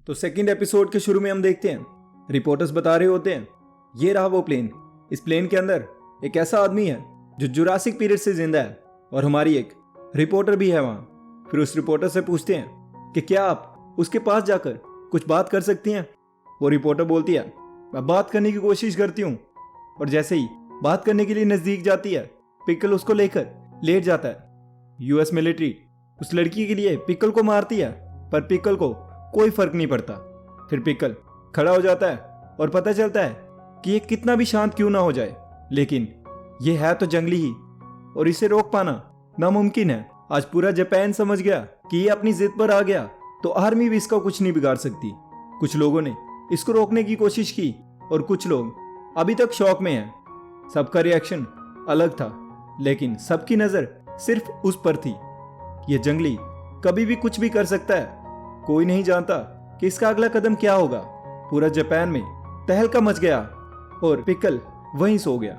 तो second episode के शुरू में हम देखते हैं रिपोर्टर्स बता रहे होते हैं ये रहा वो प्लेन। इस प्लेन के अंदर एक ऐसा आदमी है जो जुरासिक पीरियड से जिंदा है और हमारी एक रिपोर्टर भी है वहाँ। फिर उस रिपोर्टर से पूछते हैं कि क्या आप उसके पास जाकर कुछ बात कर सकती हैं। वो रिपोर्टर बोलती है मैं बात करने की कोशिश करती हूँ, और जैसे ही बात करने के लिए नज़दीक जाती है पिकल उसको लेकर लेट जाता है। यूएस मिलिट्री उस लड़की के लिए पिकल को मारती है पर पिकल को कोई फर्क नहीं पड़ता। फिर पिकल खड़ा हो जाता है और पता चलता है कि ये कितना भी शांत क्यों ना हो जाए, लेकिन ये है तो जंगली ही और इसे रोक पाना नामुमकिन है। आज पूरा जापान समझ गया कि ये अपनी जिद पर आ गया तो आर्मी भी इसका कुछ नहीं बिगाड़ सकती। कुछ लोगों ने इसको रोकने की कोशिश की और कुछ लोग अभी तक शॉक में हैं। सबका रिएक्शन अलग था, लेकिन सबकी नजर सिर्फ उस पर थी। ये जंगली कभी भी कुछ भी कर सकता है, कोई नहीं जानता कि इसका अगला कदम क्या होगा। पूरा जापान में तहलका मच गया और पिकल वहीं सो गया।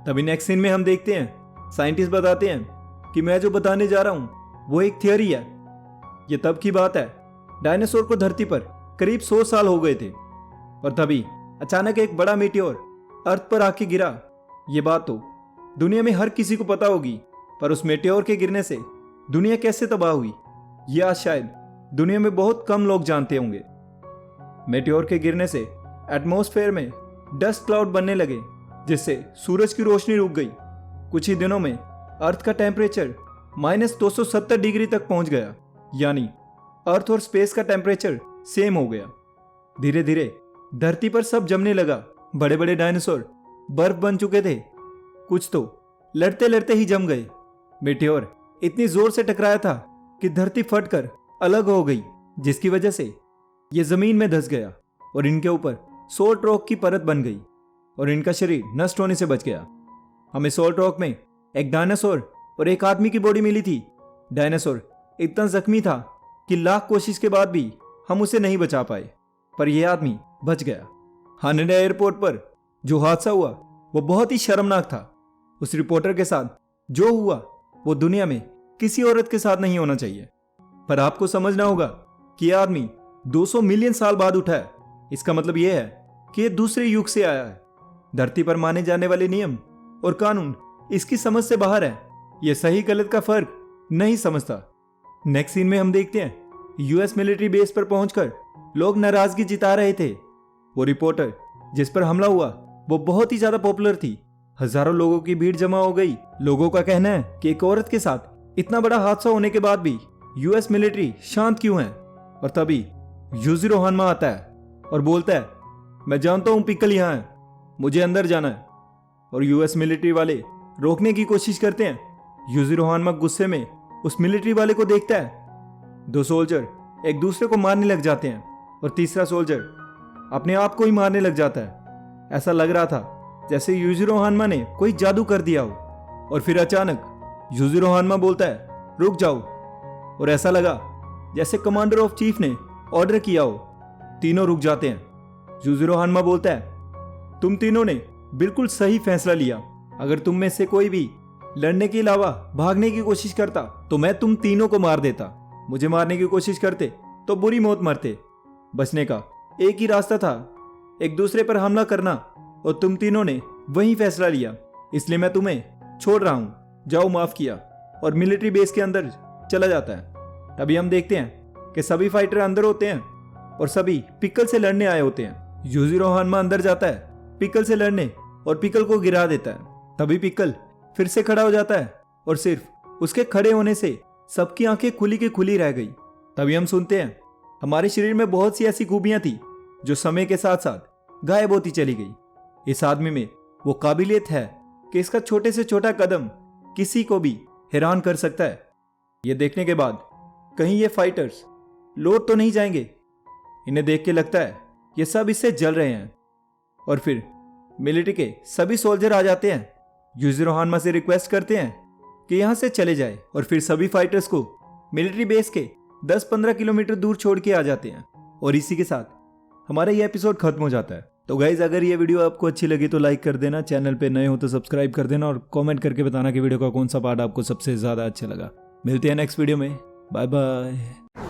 तभी नेक्स्ट सीन में हम देखते हैं साइंटिस्ट बताते हैं कि मैं जो बताने जा रहा हूं वो एक थियरी है। ये तब की बात है डायनासोर को धरती पर करीब 100 साल हो गए थे और तभी अचानक एक बड़ा मीटियोर अर्थ पर आके गिरा। ये बात तो दुनिया में हर किसी को पता होगी, पर उस मीटियोर के गिरने से दुनिया कैसे तबाह हुई ये आज शायद दुनिया में बहुत कम लोग जानते होंगे। मीटियोर के गिरने से एटमॉस्फेयर में डस्ट क्लाउड बनने लगे जिससे सूरज की रोशनी रुक गई। कुछ ही दिनों में अर्थ का टेम्परेचर -270 डिग्री तक पहुंच गया, यानी अर्थ और स्पेस का टेम्परेचर सेम हो गया। धीरे धीरे धरती पर सब जमने लगा। बड़े बड़े डायनासोर बर्फ बन चुके थे, कुछ तो लड़ते लड़ते ही जम गए। मीटियोर इतनी जोर से टकराया था कि धरती फटकर अलग हो गई, जिसकी वजह से ये जमीन में धंस गया और इनके ऊपर सोल्ट रॉक की परत बन गई और इनका शरीर नष्ट होने से बच गया। हमें सोल्ट रॉक में एक डायनासोर और एक आदमी की बॉडी मिली थी। डायनासोर इतना जख्मी था कि लाख कोशिश के बाद भी हम उसे नहीं बचा पाए, पर यह आदमी बच गया। हानेडा एयरपोर्ट पर जो हादसा हुआ वो बहुत ही शर्मनाक था। उस रिपोर्टर के साथ जो हुआ वो दुनिया में किसी औरत के साथ नहीं होना चाहिए। पर आपको समझना होगा कि यह आदमी 200 मिलियन साल बाद उठा है। इसका मतलब यह है कि यह दूसरे युग से आया है। धरती पर माने जाने वाले नियम और कानून इसकी समझ से बाहर है। यह सही गलत का फर्क नहीं समझता। नेक्स्ट सीन में हम देखते हैं यूएस मिलिट्री बेस पर पहुंचकर लोग नाराजगी जिता रहे थे। वो रिपोर्टर जिस पर हमला हुआ वो बहुत ही ज्यादा पॉपुलर थी। हजारों लोगों की भीड़ जमा हो गई। लोगों का कहना है कि एक औरत के साथ इतना बड़ा हादसा होने के बाद भी यूएस मिलिट्री शांत क्यों है। और तभी यूजिरो हानमा आता है और बोलता है मैं जानता हूं पिकल यहां है, मुझे अंदर जाना है। और यूएस मिलिट्री वाले रोकने की कोशिश करते हैं। यूजिरो हानमा गुस्से में उस मिलिट्री वाले को देखता है। 2 सोल्जर एक दूसरे को मारने लग जाते हैं और तीसरा सोल्जर अपने आप को ही मारने लग जाता है। ऐसा लग रहा था जैसे यूजिरो हानमा ने कोई जादू कर दिया हो। और फिर अचानक यूजिरो हानमा बोलता है रुक जाओ, और ऐसा लगा जैसे कमांडर ऑफ चीफ ने ऑर्डर किया हो। तीनों रुक जाते हैं। यूजिरो हानमा बोलता है तुम तीनों ने बिल्कुल सही फैसला लिया। अगर तुम में से कोई भी लड़ने के अलावा भागने की कोशिश करता तो मैं तुम तीनों को मार देता। मुझे मारने की कोशिश करते तो बुरी मौत मरते। बचने का एक ही रास्ता था, एक दूसरे पर हमला करना, और तुम तीनों ने वही फैसला लिया, इसलिए मैं तुम्हें छोड़ रहा हूं। जाओ, माफ किया। और मिलिट्री बेस के अंदर चला जाता है। तभी हम देखते हैं कि सभी फाइटर अंदर होते हैं और सभी पिकल से लड़ने आए होते हैं। यूजिरो हानमा अंदर जाता है पिकल से लड़ने और पिकल को गिरा देता है। तभी पिकल फिर से खड़ा हो जाता है और सिर्फ उसके खड़े होने से सबकी आंखें खुली की खुली रह गई। तभी हम सुनते हैं हमारे शरीर में बहुत सी ऐसी खूबियां थी जो समय के साथ साथ गायब होती चली गई। इस आदमी में वो काबिलियत है कि इसका छोटे से छोटा कदम किसी को भी हैरान कर सकता है। ये देखने के बाद कहीं ये फाइटर्स लौट तो नहीं जाएंगे। इन्हें देख के लगता है ये सब इससे जल रहे हैं। और फिर मिलिट्री के सभी सोल्जर आ जाते हैं। यूजिरो हानमा से रिक्वेस्ट करते हैं कि यहां से चले जाए, और फिर सभी फाइटर्स को मिलिट्री बेस के 10-15 किलोमीटर दूर छोड़ के आ जाते हैं। और इसी के साथ हमारा ये एपिसोड खत्म हो जाता है। तो गाइज, अगर ये वीडियो आपको अच्छी लगी तो लाइक कर देना, चैनल पे नए हो तो सब्सक्राइब कर देना और कमेंट करके बताना कि वीडियो का कौन सा पार्ट आपको सबसे ज्यादा अच्छा लगा। मिलते हैं नेक्स्ट वीडियो में। Bye bye.